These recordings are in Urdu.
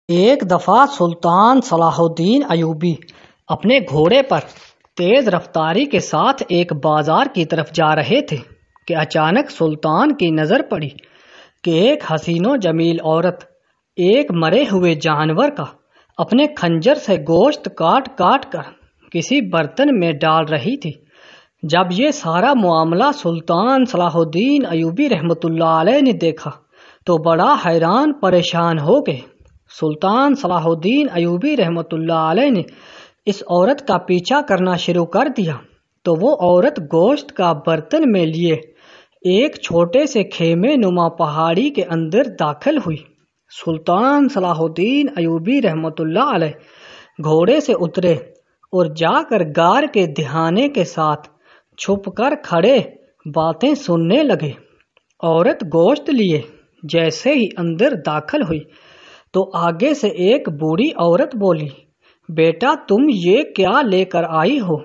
ایک دفعہ سلطان صلاح الدین ایوبی اپنے گھوڑے پر تیز رفتاری کے ساتھ ایک بازار کی طرف جا رہے تھے کہ اچانک سلطان کی نظر پڑی کہ ایک حسین و جمیل عورت ایک مرے ہوئے جانور کا اپنے خنجر سے گوشت کاٹ کاٹ کر کسی برتن میں ڈال رہی تھی۔ جب یہ سارا معاملہ سلطان صلاح الدین ایوبی رحمۃ اللہ علیہ نے دیکھا تو بڑا حیران پریشان ہو گئے۔ سلطان صلاح الدین ایوبی رحمۃ اللہ علیہ نے اس عورت کا پیچھا کرنا شروع کر دیا تو وہ عورت گوشت کا برتن میں لیے ایک چھوٹے سے خیمے نما پہاڑی کے اندر داخل ہوئی۔ سلطان صلاح الدین ایوبی رحمۃ اللہ علیہ گھوڑے سے اترے اور جا کر غار کے دہانے کے ساتھ چھپ کر کھڑے باتیں سننے لگے۔ عورت گوشت لیے جیسے ہی اندر داخل ہوئی تو آگے سے ایک بوڑھی عورت بولی، بیٹا تم یہ کیا لے کر آئی ہو؟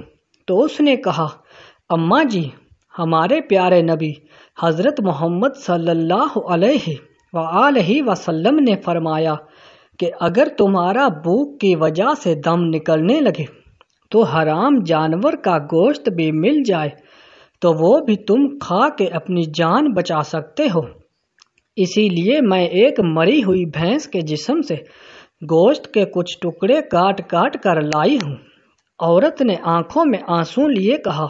تو اس نے کہا، اماں جی، ہمارے پیارے نبی حضرت محمد صلی اللہ علیہ وآلہ وسلم نے فرمایا کہ اگر تمہارا بھوک کی وجہ سے دم نکلنے لگے تو حرام جانور کا گوشت بھی مل جائے تو وہ بھی تم کھا کے اپنی جان بچا سکتے ہو، اسی لیے میں ایک مری ہوئی بھینس کے جسم سے گوشت کے کچھ ٹکڑے کاٹ کاٹ کر لائی ہوں۔ عورت نے آنکھوں میں آنسو لیے کہا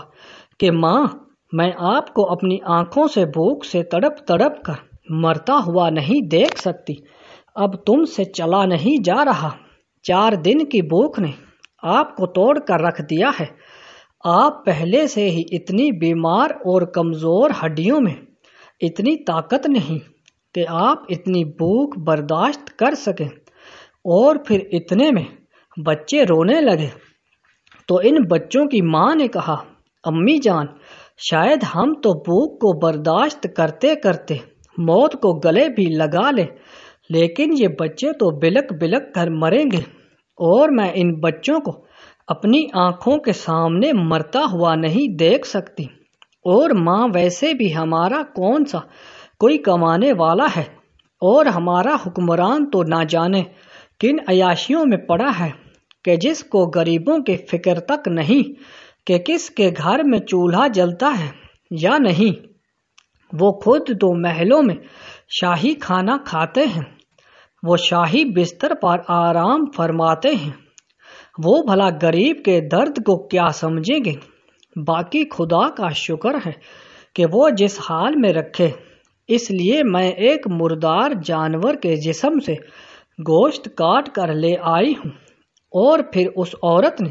کہ ماں، میں آپ کو اپنی آنکھوں سے بھوک سے تڑپ تڑپ کر مرتا ہوا نہیں دیکھ سکتی، اب تم سے چلا نہیں جا رہا، 4 دن کی بھوک نے آپ کو توڑ کر رکھ دیا ہے، آپ پہلے سے ہی اتنی بیمار اور کمزور، ہڈیوں میں اتنی طاقت نہیں کہ آپ اتنی بھوک برداشت کر سکیں، اور پھر اتنے میں بچے رونے لگے تو ان بچوں کی ماں نے کہا، امی جان، شاید ہم تو بھوک کو برداشت کرتے کرتے موت کو گلے بھی لگا لیں، لیکن یہ بچے تو بلک بلک کر مریں گے اور میں ان بچوں کو اپنی آنکھوں کے سامنے مرتا ہوا نہیں دیکھ سکتی، اور ماں ویسے بھی ہمارا کون سا کوئی کمانے والا ہے، اور ہمارا حکمران تو نہ جانے کن عیاشیوں میں پڑا ہے کہ جس کو غریبوں کی فکر تک نہیں کہ کس کے گھر میں چولہا جلتا ہے یا نہیں، وہ خود 2 محلوں میں شاہی کھانا کھاتے ہیں، وہ شاہی بستر پر آرام فرماتے ہیں، وہ بھلا غریب کے درد کو کیا سمجھیں گے؟ باقی خدا کا شکر ہے کہ وہ جس حال میں رکھے، اس لیے میں ایک مردار جانور کے جسم سے گوشت کاٹ کر لے آئی ہوں۔ اور پھر اس عورت نے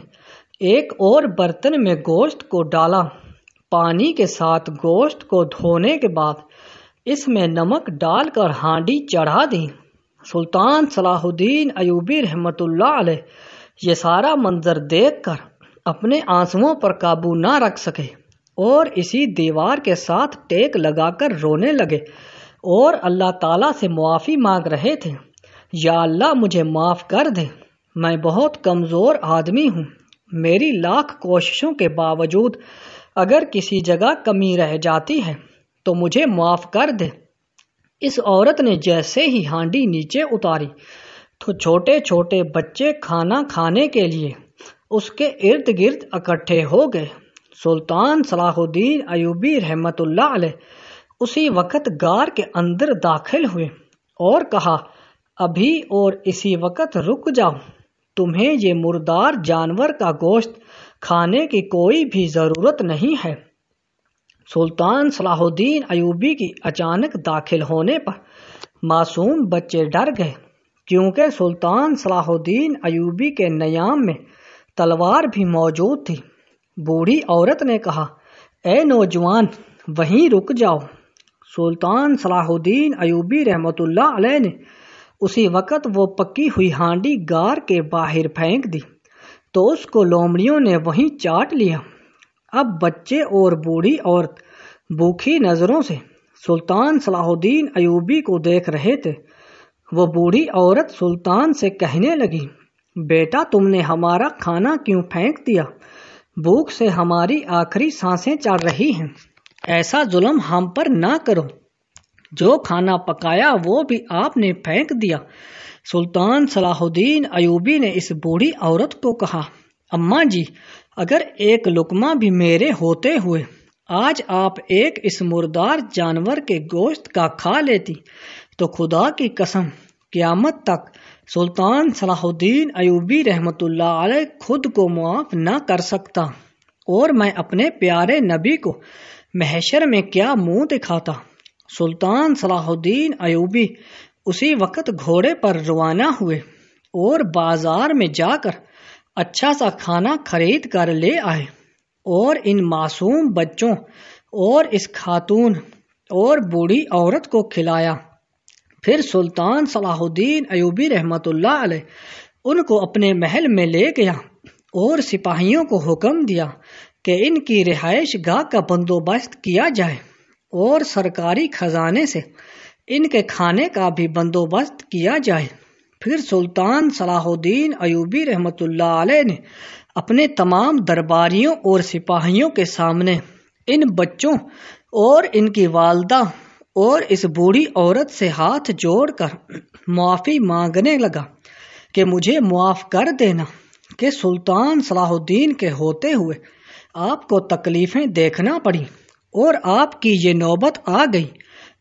ایک اور برتن میں گوشت کو ڈالا، پانی کے ساتھ گوشت کو دھونے کے بعد اس میں نمک ڈال کر ہانڈی چڑھا دی۔ سلطان صلاح الدین ایوبی رحمۃ اللہ علیہ یہ سارا منظر دیکھ کر اپنے آنسوؤں پر قابو نہ رکھ سکے اور اسی دیوار کے ساتھ ٹیک لگا کر رونے لگے اور اللہ تعالیٰ سے معافی مانگ رہے تھے، یا اللہ مجھے معاف کر دے، میں بہت کمزور آدمی ہوں، میری لاکھ کوششوں کے باوجود اگر کسی جگہ کمی رہ جاتی ہے تو مجھے معاف کر دے۔ اس عورت نے جیسے ہی ہانڈی نیچے اتاری تو چھوٹے چھوٹے بچے کھانا کھانے کے لیے اس کے ارد گرد اکٹھے ہو گئے۔ سلطان صلاح الدین ایوبی رحمۃ اللہ علیہ اسی وقت غار کے اندر داخل ہوئے اور کہا، ابھی اور اسی وقت رک جاؤ، تمہیں یہ مردار جانور کا گوشت کھانے کی کوئی بھی ضرورت نہیں ہے۔ سلطان صلاح الدین ایوبی کی اچانک داخل ہونے پر معصوم بچے ڈر گئے، کیونکہ سلطان صلاح الدین ایوبی کے نیام میں تلوار بھی موجود تھی۔ بوڑھی عورت نے کہا، اے نوجوان، وہیں رک جاؤ۔ سلطان صلاح الدین ایوبی رحمۃ اللہ علیہ نے اسی وقت وہ پکی ہوئی ہانڈی غار کے باہر پھینک دی تو اس کو لومڑیوں نے وہیں چاٹ لیا۔ اب بچے اور بوڑھی عورت بھوکی نظروں سے سلطان صلاح الدین ایوبی کو دیکھ رہے تھے۔ وہ بوڑھی عورت سلطان سے کہنے لگی، بیٹا تم نے ہمارا کھانا کیوں پھینک دیا؟ بھوک سے ہماری آخری سانسیں چل رہی ہیں، ایسا ظلم ہم پر نہ کرو، جو کھانا پکایا وہ بھی آپ نے پھینک دیا، سلطان صلاح الدین ایوبی نے اس بوڑھی عورت کو کہا، اماں جی، اگر ایک لقمہ بھی میرے ہوتے ہوئے آج آپ ایک اس مردار جانور کے گوشت کا کھا لیتی تو خدا کی قسم قیامت تک سلطان صلاح الدین ایوبی رحمۃ اللہ علیہ خود کو معاف نہ کر سکتا، اور میں اپنے پیارے نبی کو محشر میں کیا منہ دکھاتا۔ سلطان صلاح الدین ایوبی اسی وقت گھوڑے پر روانہ ہوئے اور بازار میں جا کر اچھا سا کھانا خرید کر لے آئے اور ان معصوم بچوں اور اس خاتون اور بوڑھی عورت کو کھلایا۔ پھر سلطان صلاح الدین ایوبی رحمۃ اللہ علیہ ان کو اپنے محل میں لے گیا اور سپاہیوں کو حکم دیا کہ ان کی رہائش گاہ کا بندوبست کیا جائے اور سرکاری خزانے سے ان کے کھانے کا بھی بندوبست کیا جائے۔ پھر سلطان صلاح الدین ایوبی رحمۃ اللہ علیہ نے اپنے تمام درباریوں اور سپاہیوں کے سامنے ان بچوں اور ان کی والدہ اور اس بوڑھی عورت سے ہاتھ جوڑ کر معافی مانگنے لگا کہ مجھے معاف کر دینا کہ سلطان صلاح الدین کے ہوتے ہوئے آپ کو تکلیفیں دیکھنا پڑی اور آپ کی یہ نوبت آ گئی۔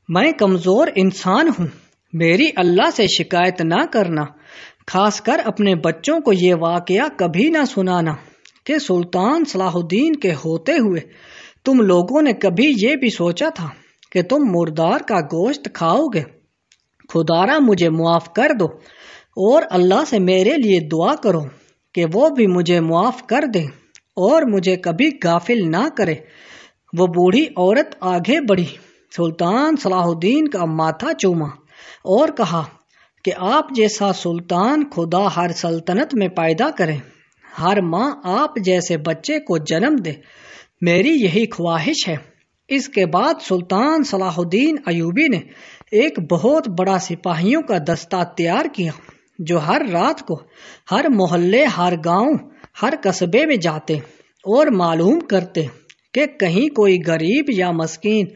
میں کمزور انسان ہوں، میری اللہ سے شکایت نہ کرنا، خاص کر اپنے بچوں کو یہ واقعہ کبھی نہ سنانا کہ سلطان صلاح الدین کے ہوتے ہوئے تم لوگوں نے کبھی یہ بھی سوچا تھا کہ تم مردار کا گوشت کھاؤ گے۔ خدارا مجھے معاف کر دو اور اللہ سے میرے لیے دعا کرو کہ وہ بھی مجھے معاف کر دے اور مجھے کبھی غافل نہ کرے۔ وہ بوڑھی عورت آگے بڑھی، سلطان صلاح الدین کا ماتھا چوما اور کہا کہ آپ جیسا سلطان خدا ہر سلطنت میں پیدا کرے، ہر ماں آپ جیسے بچے کو جنم دے، میری یہی خواہش ہے۔ اس کے بعد سلطان صلاح الدین ایوبی نے ایک بہت بڑا سپاہیوں کا دستہ تیار کیا جو ہر رات کو ہر محلے، ہر گاؤں، ہر قصبے میں جاتے اور معلوم کرتے کہ کہیں کوئی غریب یا مسکین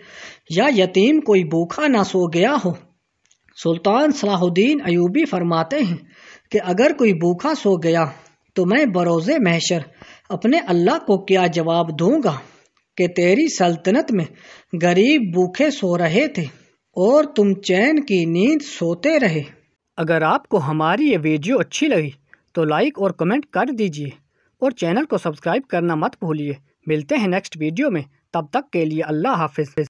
یا یتیم کوئی بھوکا نہ سو گیا ہو۔ سلطان صلاح الدین ایوبی فرماتے ہیں کہ اگر کوئی بھوکا سو گیا تو میں بروز محشر اپنے اللہ کو کیا جواب دوں گا کہ تیری سلطنت میں غریب بھوکے سو رہے تھے اور تم چین کی نیند سوتے رہے۔ اگر آپ کو ہماری یہ ویڈیو اچھی لگی تو لائک اور کمنٹ کر دیجئے اور چینل کو سبسکرائب کرنا مت بھولیے۔ ملتے ہیں نیکسٹ ویڈیو میں، تب تک کے لیے اللہ حافظ۔